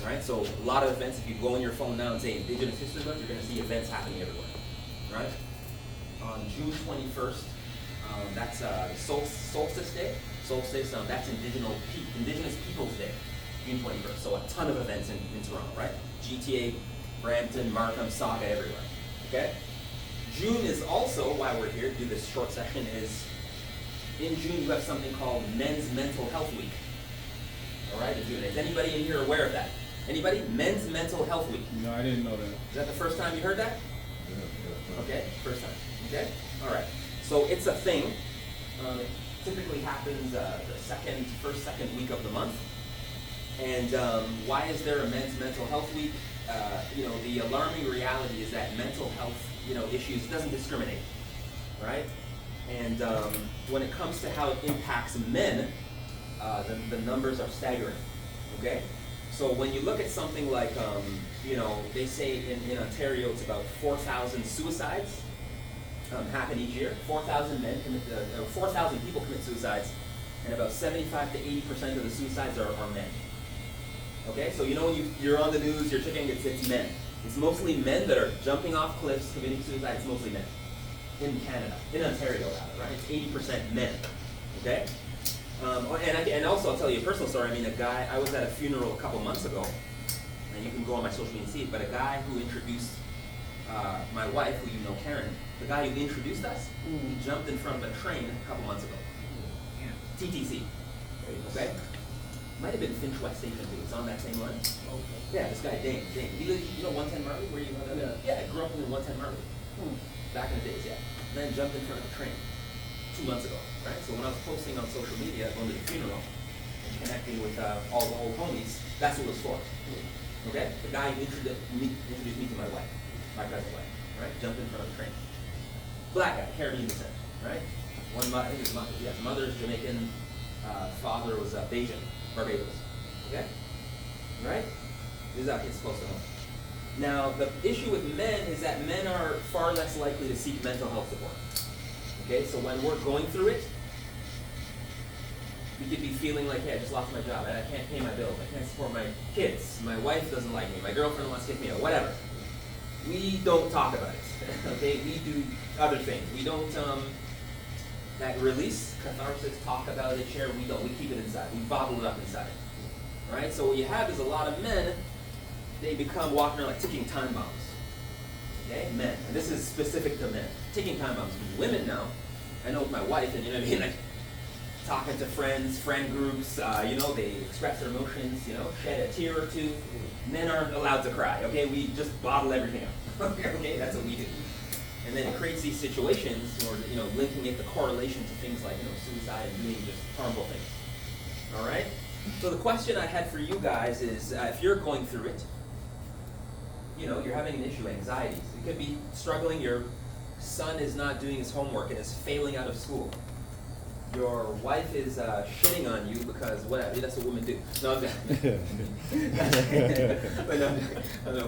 right? So a lot of events, if you go on your phone now and say Indigenous History Month, you're going to see events happening everywhere, right? On June 21st, that's Solstice Day. Solstice, that's Indigenous Peoples Day, June 21st. So a ton of events in Toronto, right? GTA, Brampton, Markham, Saga, everywhere, okay? June is also, why we're here, do this short session, is in June you have something called Men's Mental Health Week. All right, in June. Is anybody in here aware of that? Anybody? Men's Mental Health Week. No, I didn't know that. Is that the first time you heard that? Okay, first time. Okay, all right. So it's a thing. It typically happens the first, second week of the month. And why is there a Men's Mental Health Week? The alarming reality is that mental health, issues doesn't discriminate, right? And when it comes to how it impacts men, the numbers are staggering, okay? So when you look at something like, they say in Ontario it's about 4,000 suicides happen each year. 4,000 people commit suicides, and about 75 to 80% of the suicides are men. Okay, so when you're on the news, you're checking, it's men. It's mostly men that are jumping off cliffs, committing suicide. It's mostly men. In Canada, in Ontario rather, right? It's 80% men, okay? And also I'll tell you a personal story. I mean, I was at a funeral a couple months ago, and you can go on my social media and see it, but a guy who introduced my wife, who you know, Karen, the guy who introduced us, he jumped in front of a train a couple months ago. TTC, okay? Might have been Finch West Station too. It's on that same line. Okay. Yeah, this guy, Dane. He lives, 110 Marley, where you know that? Yeah, I grew up in 110 Marley. Back in the days, yeah. Then jumped in front of a train 2 months ago, right? So when I was posting on social media, going to the funeral, and connecting with all the old homies, that's what it was for. Okay? The guy who introduced me to my wife, my present wife, right? Jumped in front of a train. Black guy, Caribbean descent, right? I think his mother is Jamaican, father was Bajan. Barbados, okay? Right? This is how it gets close to home. Now, the issue with men is that men are far less likely to seek mental health support. Okay, so when we're going through it, we could be feeling like, hey, I just lost my job, I can't pay my bills, I can't support my kids, my wife doesn't like me, my girlfriend wants to kick me out, whatever. We don't talk about it, okay? We do other things. We don't, that release, catharsis, talk about it, share, we don't. We keep it inside. We bottle it up inside. Right? So what you have is a lot of men, they become walking around like ticking time bombs. Okay? Men. And this is specific to men. Ticking time bombs. Women now, I know with my wife, and like talking to friends, friend groups, they express their emotions, shed a tear or two. Men aren't allowed to cry. Okay? We just bottle everything up. Okay? That's what we do. And then it creates these situations, or linking it, the correlation to things like suicide and doing just harmful things. All right. So the question I had for you guys is, if you're going through it, you're having an issue, anxieties. You could be struggling. Your son is not doing his homework and is failing out of school. Your wife is shitting on you because whatever. That's what women do. No, I'm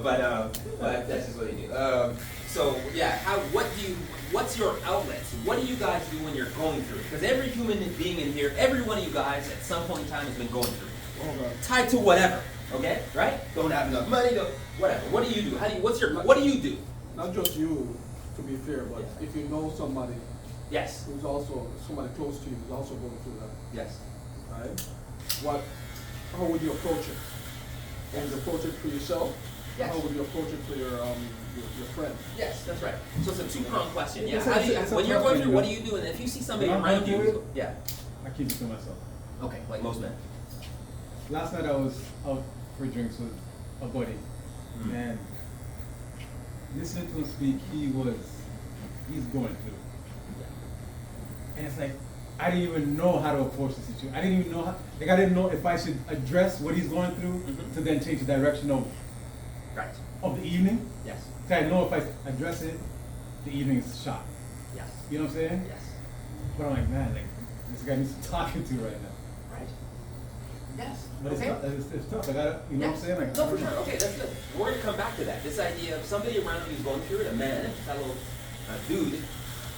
but that's just what they do. So yeah, what's your outlets? What do you guys do when you're going through it? Because every human being in here, every one of you guys at some point in time has been going through it. Tied to whatever, okay? Right? Don't have enough money, whatever. What do you do? What do you do? Not just you, to be fair, but if you know somebody yes. who's also somebody close to you who's also going through that. Yes. Right? How would you approach it? Would you approach it for yourself? Yes. How would you approach it for your friend? Yes, that's right. So it's a two-pronged question. Yeah. It's when you're going through, what do you do? And if you see somebody around you, yeah. I keep it to myself. Okay, like most men. Last night I was out for drinks with a buddy, and listening to him speak, he's going through. And it's like, I didn't even know how to approach the situation. I didn't even know I didn't know if I should address what he's going through to then change the direction of the evening. Yes. Because I know if I address it, the evening is shot. Yes. You know what I'm saying? Yes. But I'm like, man, this guy needs to talking to right now. Right. Yes. But okay. it's tough. I gotta, you know what I'm saying? Like, no, for sure. Okay, that's good. We're going to come back to that. This idea of somebody around you who's going through it, a man, a fellow dude,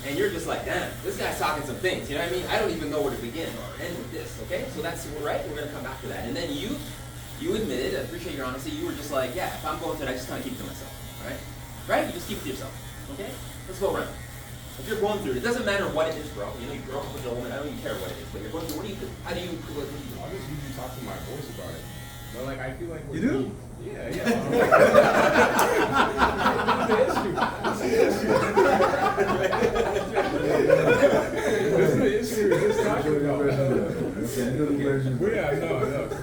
and you're just like, damn, this guy's talking some things. You know what I mean? I don't even know where to begin or end with this, okay? So that's right. We're going to come back to that. And then you admitted appreciate your honesty. You were just like, yeah, if I'm going through it, I just kind of keep it to myself, right? Right? You just keep it to yourself, okay? Let's go around. If you're going through it, it doesn't matter what it is, bro. You know, you grow up with a woman, I don't even care what it is, but you're going through, what do you do? How do you, what do you do? I just usually talk to my boys about it. But like, I feel like You do? Yeah, yeah. This is the issue. Just talking about it. Well, yeah, no.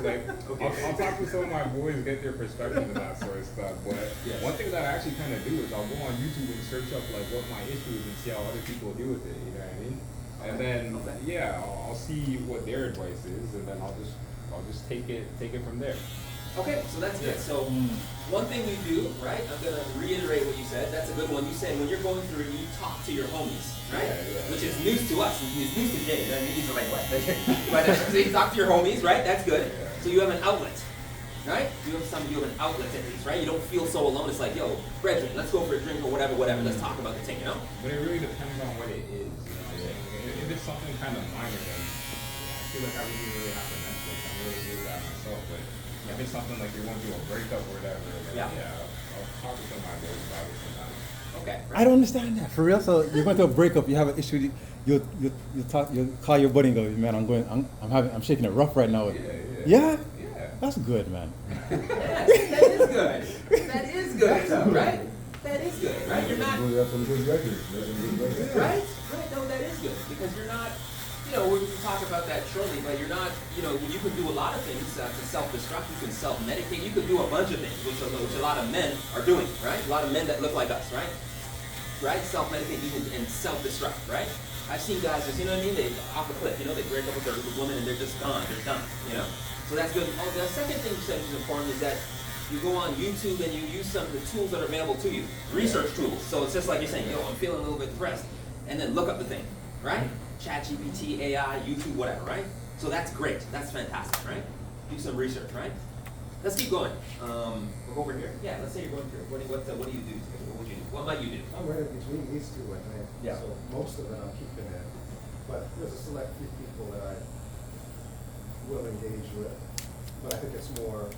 Like, I'll talk to some of my boys, get their perspective and that sort of stuff. But Yes. one thing that I actually kind of do is I'll go on YouTube and search up like what my issue is and see how other people deal with it. You know what I mean? And then yeah, I'll see what their advice is, and then I'll just take it from there. Okay, so that's good. So one thing we do, right? I'm gonna reiterate what you said. That's a good one. You said when you're going through, you talk to your homies, right? Yeah. Which is news to us. It's news to Jay. I mean, he's like, what? But so you talk to your homies, right? That's good. So you have an outlet, right? You have an outlet at least, right? You don't feel so alone. It's like, yo, brethren, let's go for a drink or whatever. Let's talk about the thing, you know? But it really depends on what it is. You know what I'm saying? If it's something kind of minor, then I feel like I wouldn't really have to mention it. I'm really good at myself. But if it's something like you're going through a breakup or whatever, then I'll talk to some of my boys about it sometimes. Okay. I don't understand that for real. So you're going through a breakup, you have an issue, you call your buddy and go, man, I'm shaking it rough right now. Yeah? That's good, man. Yes, that is good. That is good, though, right? That is good, right? You're not. Right? Right, no, that is good. Because you're not, you know, we'll talk about that shortly, but you're not, you know, you can do a lot of things to self-destruct. You can self-medicate. You can do a bunch of things, which a lot of men are doing, right? A lot of men that look like us, right? Right? Self-medicate and self-destruct, right? I've seen guys just, you know what I mean? They off a cliff, you know, they break up with their woman and they're just gone. They're done, you know? So that's good. Oh, the second thing you said which is important is that you go on YouTube and you use some of the tools that are available to you. Research tools. So it's just like you're saying, yo, I'm feeling a little bit depressed. And then look up the thing, right? ChatGPT, AI, YouTube, whatever, right? So that's great. That's fantastic, right? Do some research, right? Let's keep going. We'll go over here. Yeah, let's say you're going through. What do you do? What would you do? What might you do? I'm right in between these two, I think. Yeah. So most of it I'm keeping in. But there's a select few people that I will engage with. But I think it's more,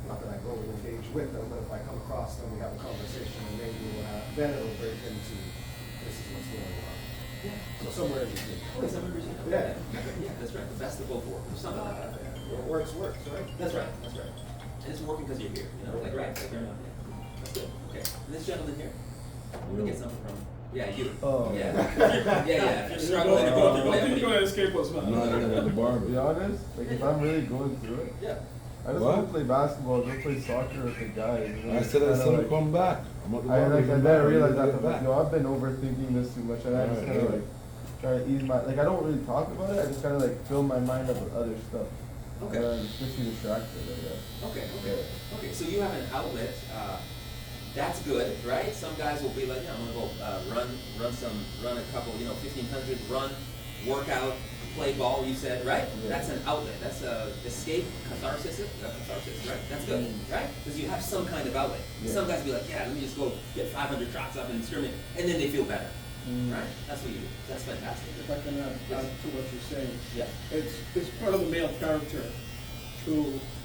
not that I go and engage with them, but if I come across them, we have a conversation, and maybe then it'll break into, this is what's going on. Yeah. So somewhere in between. Oh, is that what you're saying? Yeah. Yeah, that's right. The best of both worlds. Or something like that. What works, right? That's right. That's right. And it's working because you're here. You know, like right. Like you're not. Yeah. That's good. Okay. And this gentleman here, we get something from. Yeah, you. Oh. Yeah. Yeah. If you're struggling to go through You're gonna escape us, man. I'm not even at the bar. To be honest, like if I'm really going through it, Yeah. I just want to play basketball, go play soccer with the guys. I said I was kinda gonna come back. I'm at the I bar, like, come and back, then I realized I'm that, gonna like, get I've been overthinking this too much, and I just kind of like try to ease my, like I don't really talk about it, I just kind of like fill my mind up with other stuff. Okay. And I'm just too distracted, I guess. Okay. So you have an outlet. That's good, right? Some guys will be like, yeah, I'm gonna go run a couple, 1,500, run, workout, play ball. You said, right? Yeah. That's an outlet. That's a escape, catharsis, right? That's good, right? Because you have some kind of outlet. Yeah. Some guys be like, yeah, let me just go get 500 shots up and discriminate, and then they feel better, right? That's what you do. That's fantastic. If I can add to what you're saying. Yeah. It's part of the male character to,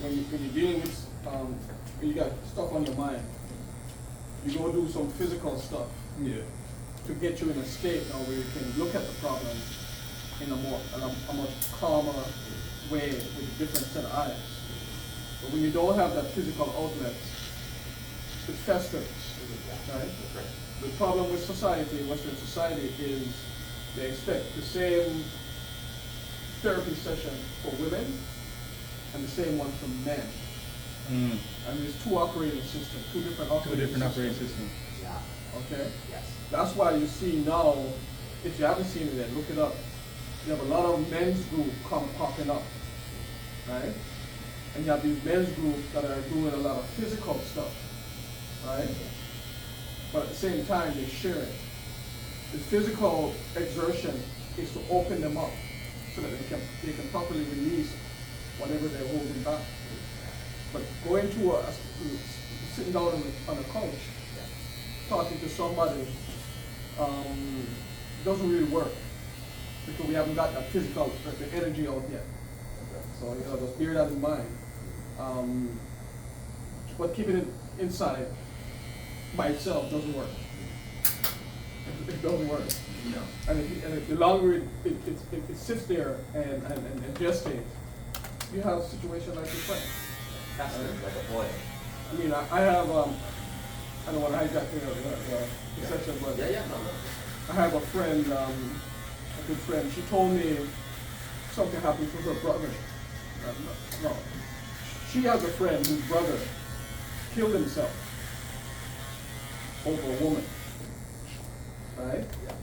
when you're dealing with, when you got stuff on your mind, you go do some physical stuff to get you in a state now where you can look at the problem in a much calmer way with a different set of eyes. But when you don't have that physical outlet, it festers, right? The problem with society, Western society, is they expect the same therapy session for women and the same one for men. And there's two operating systems, two different operating systems. Yeah. Okay? Yes. That's why you see now, if you haven't seen it yet, look it up. You have a lot of men's groups popping up, right? And you have these men's groups that are doing a lot of physical stuff, right? But at the same time, they share it. The physical exertion is to open them up so that they can properly release whatever they're holding back. But going to sitting down on a couch, talking to somebody, doesn't really work because we haven't got that physical, the energy out yet. So just bear that in mind. But keeping it inside by itself doesn't work. It doesn't work. No. And if the longer it sits there and gestates, you have a situation like your friend. That's like a boil. I mean, I have, I don't want to hijack the session, but Yeah, yeah, no, no. I have a friend, a good friend, she told me something happened to her brother. No. She has a friend whose brother killed himself over a woman. Right? Yeah.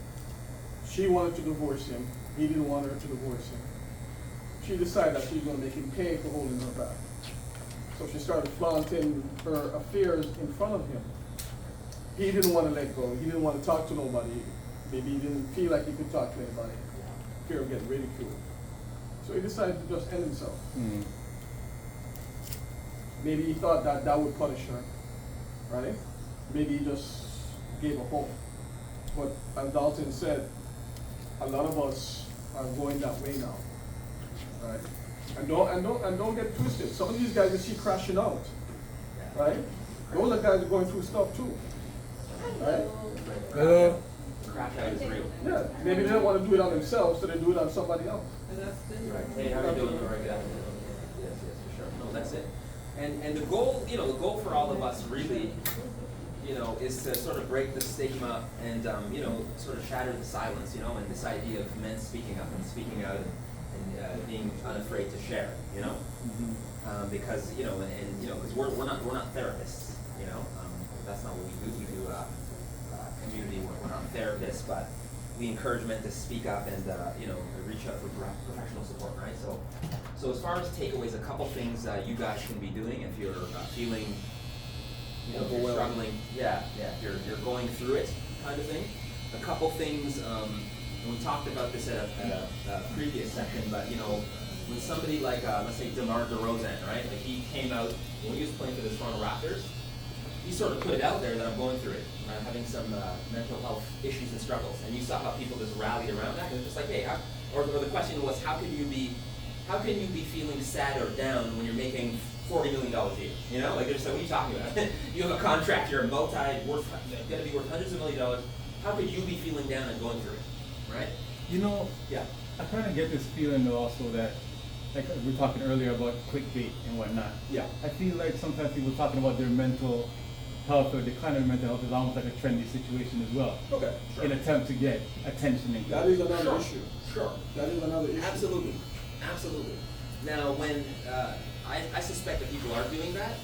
She wanted to divorce him. He didn't want her to divorce him. She decided that she was going to make him pay for holding her back. So she started flaunting her affairs in front of him. He didn't want to let go. He didn't want to talk to nobody. Maybe he didn't feel like he could talk to anybody. Fear of getting ridiculed. So he decided to just end himself. Mm. Maybe he thought that that would punish her, right? Maybe he just gave up hope. But as Dalton said, a lot of us are going that way now, right? And don't get twisted. Some of these guys you see crashing out, right? Those are guys who are going through stuff too, right? Hello. Crash out is real. Yeah, maybe they don't want to do it on themselves, so they do it on somebody else. Right. Hey, how are you doing? All right, good afternoon. Yes, for sure. No, that's it. And the goal, the goal for all of us really, is to sort of break the stigma and, sort of shatter the silence, and this idea of men speaking up and speaking out and being unafraid to share, because, because we're not therapists, that's not what we do. We do community work. We're not therapists, but we encourage men to speak up and, reach out for professional support, right? So as far as takeaways, a couple things you guys can be doing if you're feeling, if you're struggling, if you're going through it, kind of thing. A couple things, and we talked about this at a previous session, but when somebody like, let's say DeMar DeRozan, right? Like he came out, when he was playing for the Toronto Raptors, he sort of put it out there that I'm going through it. I'm having some mental health issues and struggles. And you saw how people just rallied around that. It's just like, hey, or the question was, how can you be feeling sad or down when you're making $40 million a year? Like they're saying, what are you talking about? You have a contract, you're going to be worth hundreds of $millions of dollars. How could you be feeling down and going through it, right? Yeah. I kind of get this feeling though also that, like we were talking earlier about clickbait and whatnot. Yeah. I feel like sometimes people talking about their mental health or decline of mental health is almost like a trendy situation as well. Okay. Sure. In attempt to get attention and That is another Sure. issue. Sure. That is another issue. Absolutely. Now, when I suspect that people are doing that,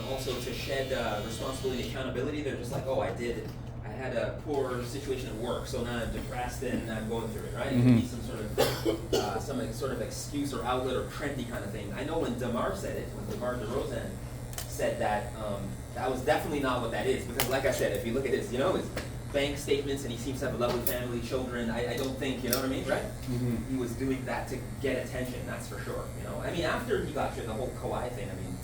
also to shed responsibility and accountability, they're just like, oh, I had a poor situation at work, so now I'm depressed and I'm going through it, right? It could be some sort of excuse or outlet or trendy kind of thing. I know when DeMar said it, when DeMar DeRozan said that, that was definitely not what that is, because like I said, if you look at his, his bank statements, and he seems to have a lovely family, children, I don't think, you know what I mean, right? He was doing that to get attention, that's for sure, I mean, after he got through the whole Kawhi thing, I mean,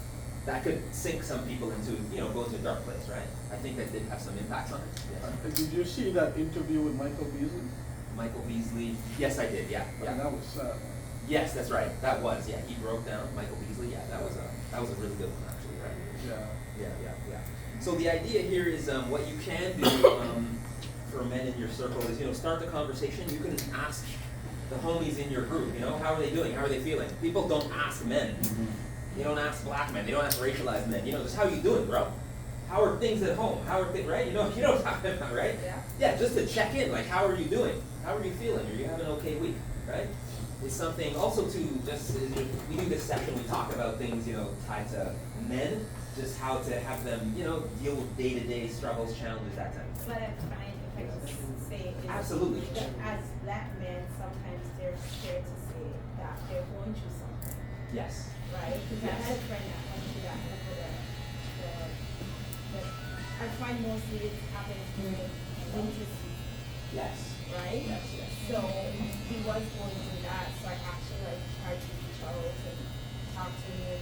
that could sink some people into, going to a dark place, right? I think that did have some impacts on it. Yes. Did you see that interview with Michael Beasley? Michael Beasley, yes, I did, yeah. And that was sad. Yes, that's right, that was, he broke down Michael Beasley, that was a really good one, actually, right? Yeah. So the idea here is what you can do for men in your circle is, start the conversation. You can ask the homies in your group, how are they doing? How are they feeling? People don't ask men. They don't ask black men. They don't ask racialized men. Just how you doing, bro? How are things at home? How are things, right? You know what I'm talking about, right? Yeah, just to check in, like, how are you doing? How are you feeling? Are you having an okay week, right? Is something also to we do this session, we talk about things, tied to men, just how to have them, deal with day-to-day struggles, challenges, that type of thing. But I find, if I just say, Absolutely. that as black men, sometimes they're scared to say that they're going through something, Yes. right? Because I had a friend that went through that I find mostly it happens during winter season, Yes. right? Yes. So he was going through that, so I actually tried to reach out and talk to him,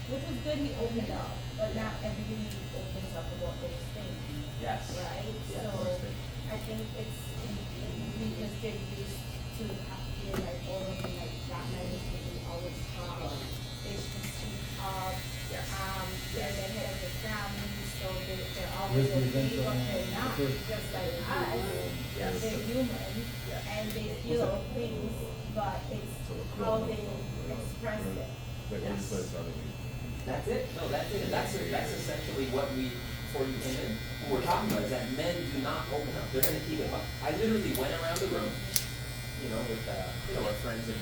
which was good, he opened up, but not everybody opens up about those things. Yes. Right? Yeah, So understood. I think it's because they're used to feeling like all of them like that men is really always strong. They should speak up they're the head of the family, so they're always Represent, okay, but they're not, first. just like us. Yes. They're human, Yeah. and they feel things, but it's how they express it. That's it. No, that's it. That's essentially what we, before you came in, what we're talking about is that men do not open up. They're going to keep it. I literally went around the room, you know, with our friends and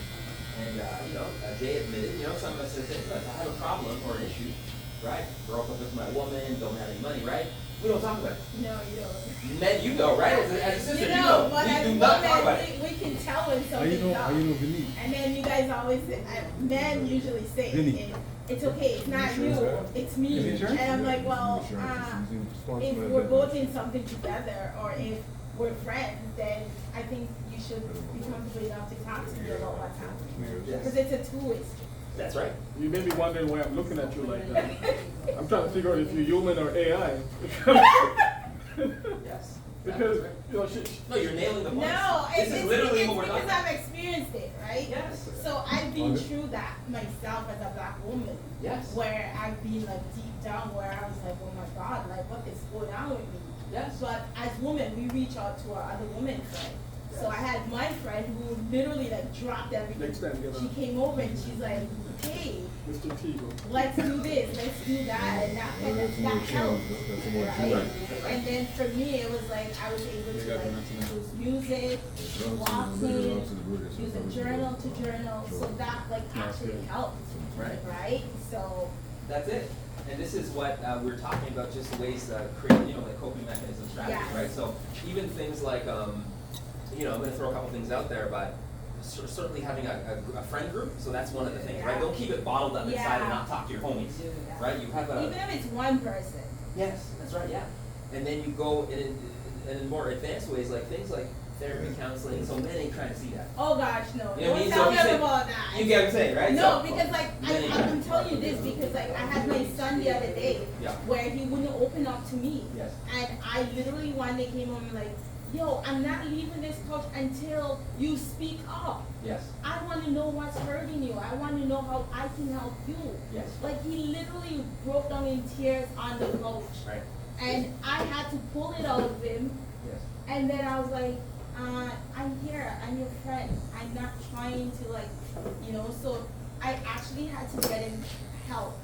you know, Jay admitted, you know, some of us said, look, I have a problem or an issue, right? Broke up with my woman, don't have any money, right? We don't talk about it. No, you don't. Men, you know, right? As a sister, You know, but we as do not talk about women, it. we can tell when How you something's know? up. How you know Vinny? And then you guys always say, men usually say, Vinny. it's okay, it's not you, it's me. Is it sure? And I'm like, well, if we're both in something together, or if we're friends, then I think you should be comfortable enough to talk to me about what's happening. Yes. Because it's a two-way street. That's right. You may be wondering why I'm looking at you like that. I'm trying to figure out if you're human or AI. Yes. Because, you know, No, you're nailing the point. No, This is literally it's what we're because talking about. I've experienced it, right? Yes. So I've been through that myself as a black woman. Yes. Where I've been like deep down where I was like, oh my God, like what is going on with me? Yes. But as women, we reach out to our other women friends. So I had my friend who literally like dropped everything. Next time, get She on. came over and she's like, hey, Mr. Teagle. let's do this, let's do that, and that helped, right? And then for me, it was like I was able to like use music, walking, use a journal to journal, so that like actually helped, Right. right? So That's it. And this is what we're talking about, just ways to create, you know, like coping mechanism strategies, Yeah. right? So even things like, you know, I'm going to throw a couple things out there, but certainly having a friend group, so that's one of the things, right? Yeah. Don't keep it bottled up inside Yeah. and not talk to your homies, Yeah. right? You have a... even if it's one person, Yes, that's right, yeah. And then you go in more advanced ways, like things like therapy, counseling, so men ain't trying to see that. oh gosh, no, You know what I don't mean? tell So if you them say- about that. You get what I'm saying, right? No, So- because like Men ain't I'm trying- telling you this because like I had my son the other day Yeah. where he wouldn't open up to me. Yes. And I literally one day came home and like, yo, I'm not leaving this couch until you speak up. Yes. I want to know what's hurting you. I want to know how I can help you. Yes. Like he literally broke down in tears on the couch. Right. And I had to pull it out of him. Yes. And then I was like, I'm here, I'm your friend. I'm not trying to like, you know, so I actually had to get him help,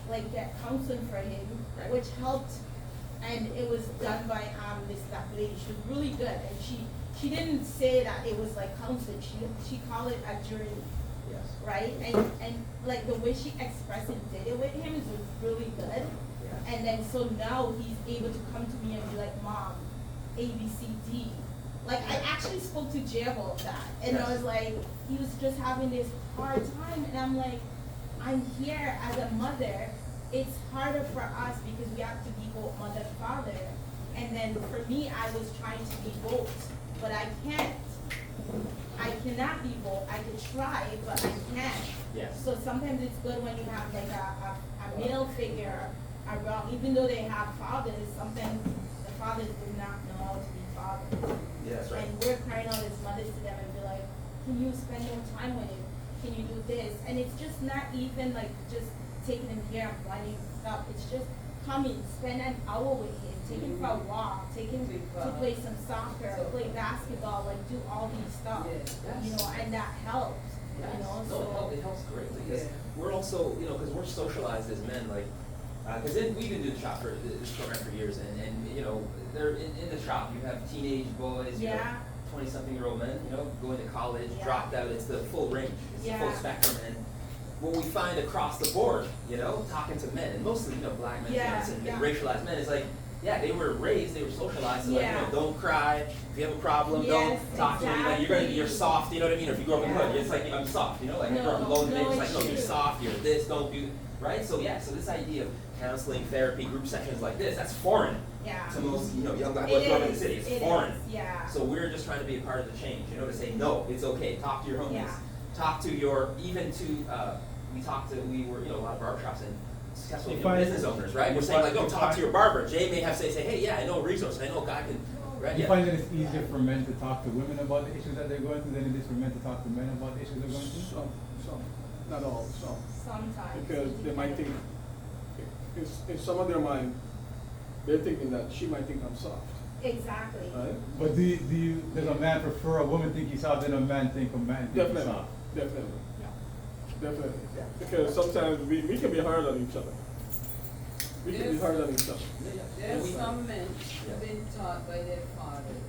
like get counseling for him, Right. which helped. And it was done by this black lady. She was really good, and she didn't say that it was like counseling. She called it a journey, Yes. right? And like the way she expressed it, did it with him was really good. Yeah. And then so now he's able to come to me and be like, Mom, A, B, C, D. Like I actually spoke to Jay about that. And Yes. I was like, he was just having this hard time. And I'm like, I'm here as a mother. It's harder for us because we have to be both mother and father. And then for me, I was trying to be both, but I can't. I cannot be both. I could try, but I can't. Yes. So sometimes it's good when you have like a male figure around, even though they have fathers, sometimes the fathers do not know how to be fathers. Yeah, that's right. And we're crying out as mothers to them and be like, can you spend more time with him? Can you do this? And it's just not even like just taking him here and planning stuff. It's just coming, spend an hour with him, take him for a walk, take him to play some soccer, play basketball, like do all these stuff. Yes. You know, and that helps. Yes. You know, No, so it helps greatly because we're also, you know, because we're socialized as men, like, because we've been doing the shop for this program for years, and you know, they're in the shop. You have teenage boys, you know, Yeah. 20-something-year-old men, you know, going to college, Yeah. dropped out. It's the full range, it's the full Yeah. spectrum, and what we find across the board, you know, talking to men, and mostly, you know, black men, Yeah, and yeah. racialized men, is like, yeah, they were raised, they were socialized, so like, you Yeah. know, don't cry. If you have a problem, Yes, don't talk to anybody. exactly. You're soft, you know what I mean? Or if you grow up in the hood, Yeah. it's like, I'm soft, you know? Like, I No, grew up alone, and no, it's like, it's no, you're true. soft, you're this, don't do, right? So yeah, so this idea of counseling, therapy, group sessions like this, that's foreign yeah. to most, you know, young black boys growing up in the city. It's foreign. Yeah. So we're just trying to be a part of the change, you know, to say, no, it's okay, talk to your homies. Yeah. Talk to your, even to, we were, you know, a lot of barbershops and successful If I- business owners, right? We're if saying I- like, no, if talk I- to your barber. Jay may have say, hey, yeah, I know a resource, I know a guy can, right? You Yeah. find that it's easier for men to talk to women about the issues that they're going through than it is for men to talk to men about the issues they're going through? Some, not all, some. Sometimes. Because they might think, in some of their mind, they're thinking that she might think I'm soft, Exactly. right? But do you, does a man prefer a woman think he's soft than a man think a man think he's Definitely, soft? definitely. Definitely. Because sometimes we can be hard on each other. We can be Yes. hard on each other. There's some men who've been taught by their fathers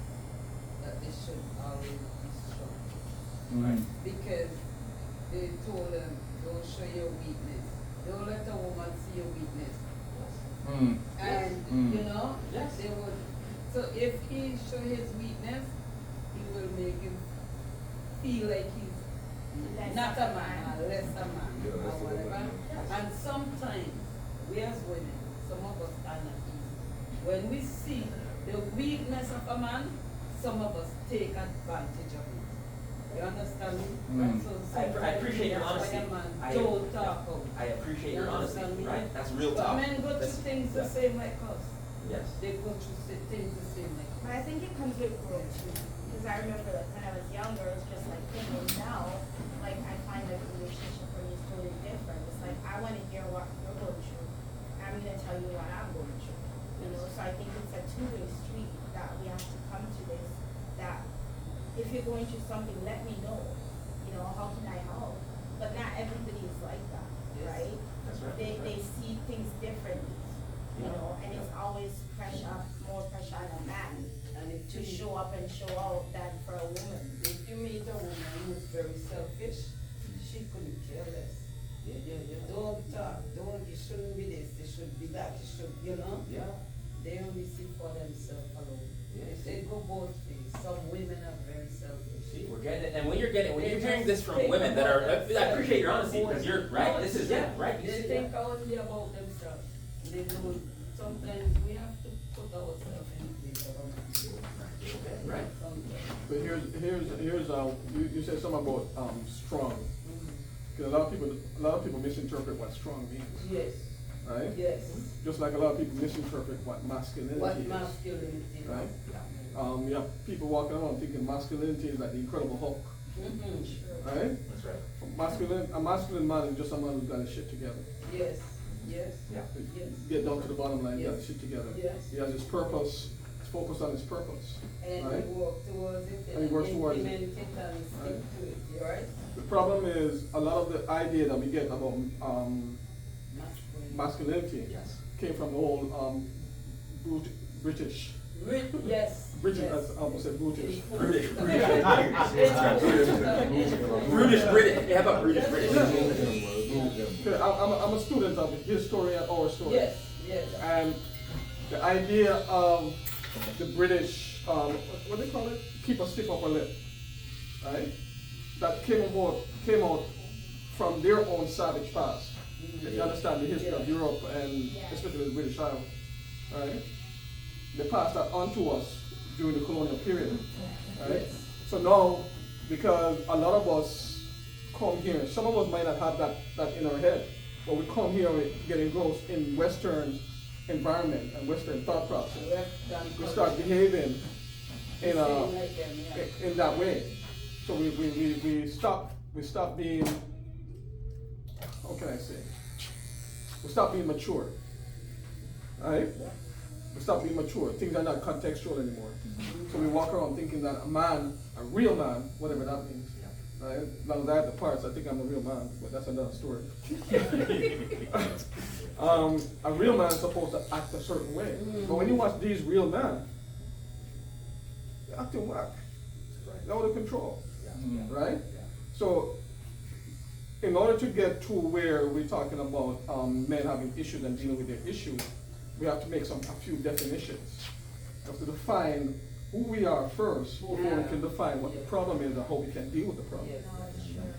that they should always be strong. Mm. Because they told them, don't show your weakness. Don't let a woman see your weakness. Mm. And, Mm. you know, Yes. they would, so if he show his weakness, he will make him feel like he's Less not of a man, or less a man, Yeah, or less of a whatever. man. And sometimes, we as women, some of us are not easy. When we see the weakness of a man, some of us take advantage of it. You understand me? Mm. So I sometimes appreciate your that's why honesty. a man I- don't talk out. I appreciate You your honesty, understand me? right? That's real But talk. men go That's- through things the yeah. same like us. Yes. They go through things the same like But us. I think it comes with growth too. Because I remember like when I was younger, it was just like thing. And now, like I find like the relationship for me is totally different. It's like I want to hear what you're going through. I'm gonna tell you what I'm going through. You know, so I think it's a two-way street that we have to come to this. That if you're going through something, let me know. You know, how can I help? But not everybody is like that, Yes. right? That's right. They see things differently. You Yeah. know, and it's always more pressure on a man And if to you show up and show out than for a woman. If you meet a woman who's very selfish, she couldn't care less. Don't talk, you shouldn't be this, you should be that, you should, you know? Yeah. They only see for themselves alone. Yes. They go both ways. Some women are very selfish. See, we're getting it, and when you're hearing this from They women that are, think I about appreciate your themselves. honesty, because you're, right, this is, yeah, right, you They see, think yeah. only about themselves. They don't, sometimes we have to put ourselves in the place of a man. Right. Sometimes. But here's you said something about strong. Mhm. Because a lot of people misinterpret what strong means, Yes, right? yes. Just like a lot of people misinterpret what masculinity What is, masculinity is. right? Yeah. You have people walking around thinking masculinity is like the Incredible Hulk, Mhm. right? That's right. A masculine man is just a man who's got his shit together. Yes, yes, Yeah. yes. Get down to the bottom line, got Yes. his shit together. Yes. He has his purpose, he's focused on his purpose, And right? you work towards it And he works towards it. implement it and stick Right. to it, you right? The problem is a lot of the idea that we get about Masculine. masculinity Yes. came from the old British. Yes. British, yes. I almost said British. British. British. Brutish British, yeah, how about Brutish British? Okay, I'm a student of history and our story. Yes, yes. And the idea of the British, what do they call it? Keep a stiff upper lip, right? That came out from their own savage past. If you understand the history of Europe and especially the British Isles, right? They passed that on to us during the colonial period, right? Yes. So now, because a lot of us come here, some of us might not have that in our head, but we come here with get engrossed in Western environment and Western thought process. We start behaving in in that way. So we stop being, how can I say? We stop being mature. Right? We stop being mature. Things are not contextual anymore. So we walk around thinking that a man, a real man, whatever that means. Right? As long as I have the parts, I think I'm a real man, but that's another story. A real man is supposed to act a certain way. But when you watch these real men, they're acting whack. They're out of control. Right? So, in order to get to where we're talking about men having issues and dealing with their issues, we have to make a few definitions. We have to define who we are first before we can define what the problem is and how we can deal with the problem. Yes.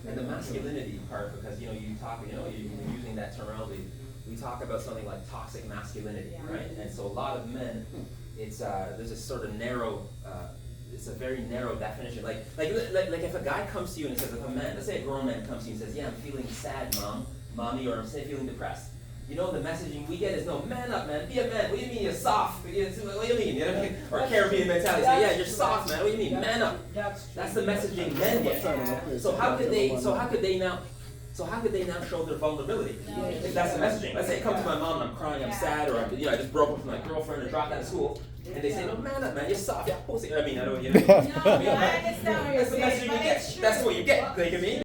And the masculinity part, because you're using that terminology, we talk about something like toxic masculinity, right? And so a lot of men, it's there's a sort of narrow, it's a very narrow definition. Like if a guy comes to you and says, if a man, let's say a grown man comes to you and says, yeah, I'm feeling sad, mommy, or I'm feeling depressed. You know, the messaging we get is, no, man up, man, be a man. What do you mean you're soft? What do you mean? You know what I mean? Or Caribbean mentality, say, yeah, you're soft, man. What do you mean? Man up. That's the messaging men get. So how could they now So how could they now show their vulnerability? No. If that's the messaging. Let's say I come to my mom and I'm crying, I'm sad, or I'm, I just broke up with my girlfriend or dropped out of school, and they say, no, man up, man, you're soft, you're pussy. I mean, I don't, No, I understand what you're That's the saying, message but you get. it's true. That's what you get. You know what I mean?